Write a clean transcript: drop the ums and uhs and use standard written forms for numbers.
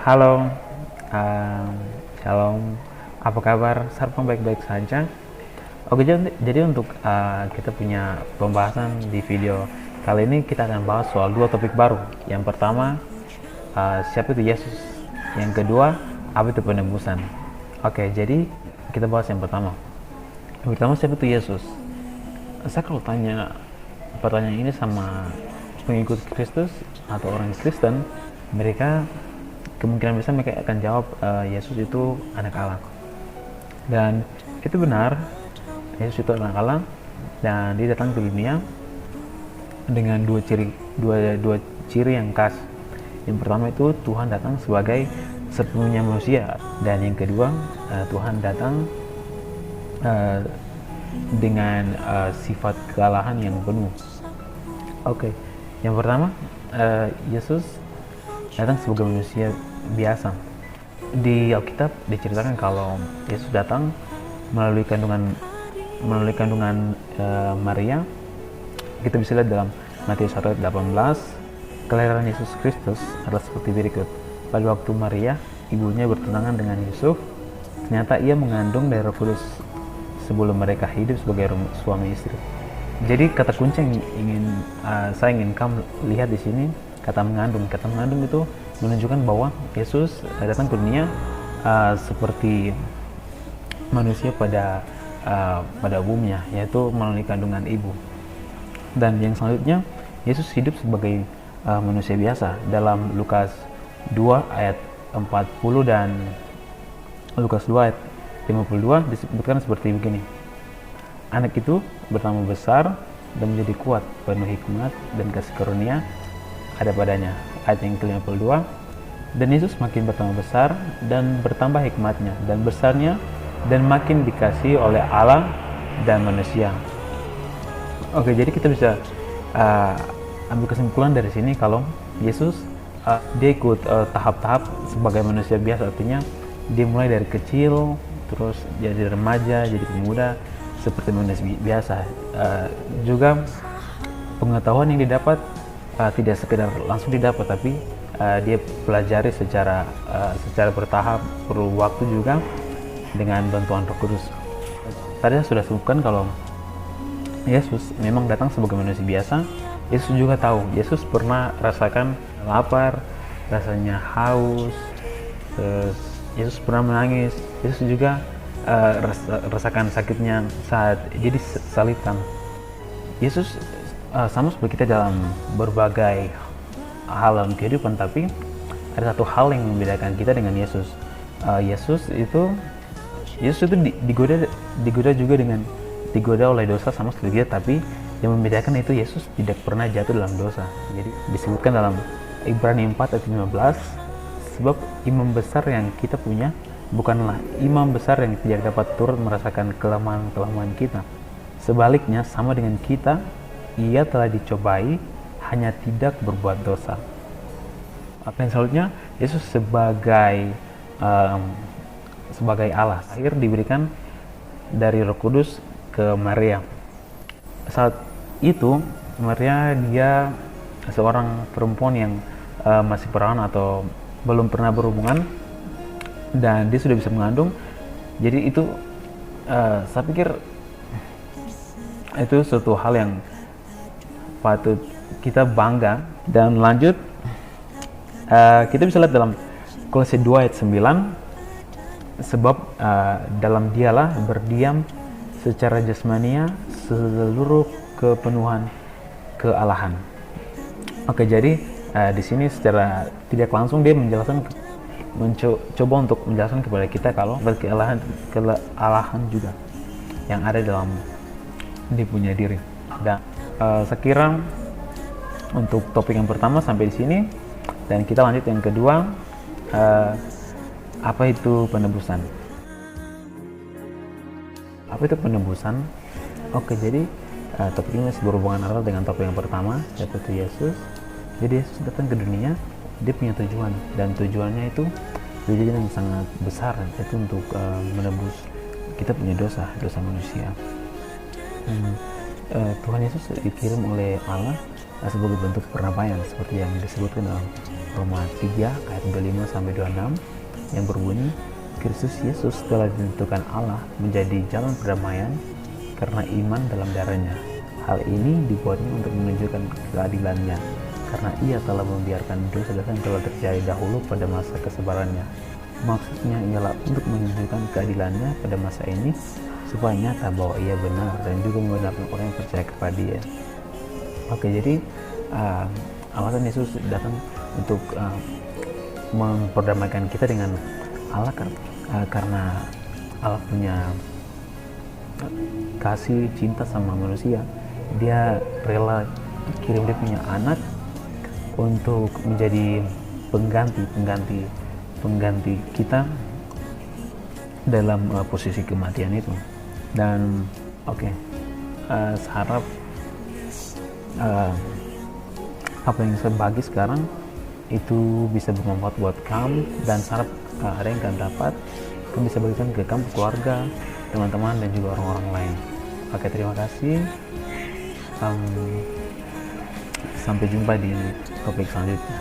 Halo, um, shalom. Apa kabar? Sarpam baik-baik saja. Oke, jadi untuk kita punya pembahasan di video kali ini kita akan bahas soal dua topik baru. Yang pertama, siapa itu Yesus? Yang kedua, apa itu penebusan? Oke, jadi kita bahas yang pertama. Yang pertama, siapa itu Yesus? Saya kalau tanya pertanyaan ini sama pengikut Kristus atau orang Kristen, mereka kemungkinan besar mereka akan jawab Yesus itu anak Allah. Dan itu benar, Yesus itu anak Allah dan dia datang ke dunia dengan dua ciri yang khas. Yang pertama itu Tuhan datang sebagai sepenuhnya manusia, dan yang kedua Tuhan datang dengan sifat kealahan yang penuh. Oke, yang pertama Yesus datang sebagai manusia biasa. Di Alkitab diceritakan kalau Yesus datang melalui kandungan Maria. Kita bisa lihat dalam Matius 1 ayat 18, kelahiran Yesus Kristus adalah seperti berikut. Pada waktu Maria, ibunya bertunangan dengan Yusuf, ternyata ia mengandung dari Roh Kudus sebelum mereka hidup sebagai suami istri. Jadi kata kunci yang saya ingin kamu lihat di sini, kata mengandung. Kata mengandung itu menunjukkan bahwa Yesus datang ke dunia seperti manusia pada umumnya, yaitu melalui kandungan ibu. Dan yang selanjutnya, Yesus hidup sebagai manusia biasa. Dalam Lukas 2 ayat 40 dan Lukas 2 ayat 52 disebutkan seperti begini. Anak itu bertambah besar dan menjadi kuat, penuh hikmat dan kasih karunia ada padanya. Ayat yang ke-52, dan Yesus makin bertambah besar dan bertambah hikmatnya dan besarnya dan makin dikasihi oleh Allah dan manusia. Oke, jadi kita bisa ambil kesimpulan dari sini kalau Yesus dia ikut tahap-tahap sebagai manusia biasa. Artinya dia mulai dari kecil, terus jadi remaja, jadi pemuda seperti manusia biasa. Juga pengetahuan yang didapat tidak sekedar langsung didapat, tapi dia pelajari secara bertahap, perlu waktu juga dengan bantuan Roh Kudus. Tadi saya sudah sebutkan kalau Yesus memang datang sebagai manusia biasa. Yesus juga tahu, Yesus pernah rasakan lapar, rasanya haus, Yesus pernah menangis, Yesus juga rasakan sakitnya saat dia disalibkan. Yesus sama seperti kita dalam berbagai hal dalam kehidupan, tapi ada satu hal yang membedakan kita dengan Yesus. Yesus itu digoda oleh dosa sama seperti kita, tapi yang membedakan itu Yesus tidak pernah jatuh dalam dosa. Jadi disebutkan dalam Ibrani 4 ayat 15, sebab imam besar yang kita punya bukanlah imam besar yang tidak dapat turut merasakan kelemahan kita. Sebaliknya, sama dengan kita, ia telah dicobai, hanya tidak berbuat dosa. Dan selanjutnya, Yesus sebagai Allah akhir diberikan dari Roh Kudus ke Maria. Saat itu Maria dia seorang perempuan yang masih perawan atau belum pernah berhubungan, dan dia sudah bisa mengandung. Jadi itu saya pikir itu suatu hal yang patut kita bangga. Dan lanjut, kita bisa lihat dalam Kolose 2 ayat 9, sebab dalam dialah berdiam secara jasmania seluruh kepenuhan kealahan. Oke, jadi di sini secara tidak langsung dia mencoba untuk menjelaskan kepada kita kalau kealahan juga yang ada dalam dia punya diri. Dan saya kira untuk topik yang pertama sampai di sini, dan kita lanjut yang kedua, apa itu penebusan? Apa itu penebusan? Oke, jadi topik ini masih berhubungan erat dengan topik yang pertama, yaitu Yesus. Jadi Yesus datang ke dunia, dia punya tujuan, dan tujuannya itu tujuan yang sangat besar, yaitu untuk menebus kita punya dosa manusia. Tuhan Yesus dikirim oleh Allah sebagai bentuk perdamaian seperti yang disebutkan dalam Roma 3 ayat 25 sampai 26 yang berbunyi, Kristus Yesus telah ditentukan Allah menjadi jalan perdamaian karena iman dalam darahnya. Hal ini dibuatnya untuk menunjukkan keadilannya, karena ia telah membiarkan dosa-dosa yang telah terjadi dahulu pada masa kesabarannya. Maksudnya ialah untuk menunjukkan keadilannya pada masa ini, supaya nyata bahwa ia benar dan juga membenarkan orang yang percaya kepada dia. Oke, jadi alasan Yesus datang untuk memperdamaikan kita dengan Allah karena Allah punya kasih cinta sama manusia. Dia rela kirim dia punya anak untuk menjadi pengganti kita dalam posisi kematian itu. Dan harap apa yang saya bagi sekarang itu bisa bermanfaat buat kamu, dan harap ada yang kamu dapat kamu bisa bagikan ke kamu, keluarga, teman-teman, dan juga orang-orang lain. Oke, terima kasih. Sampai jumpa di topik selanjutnya.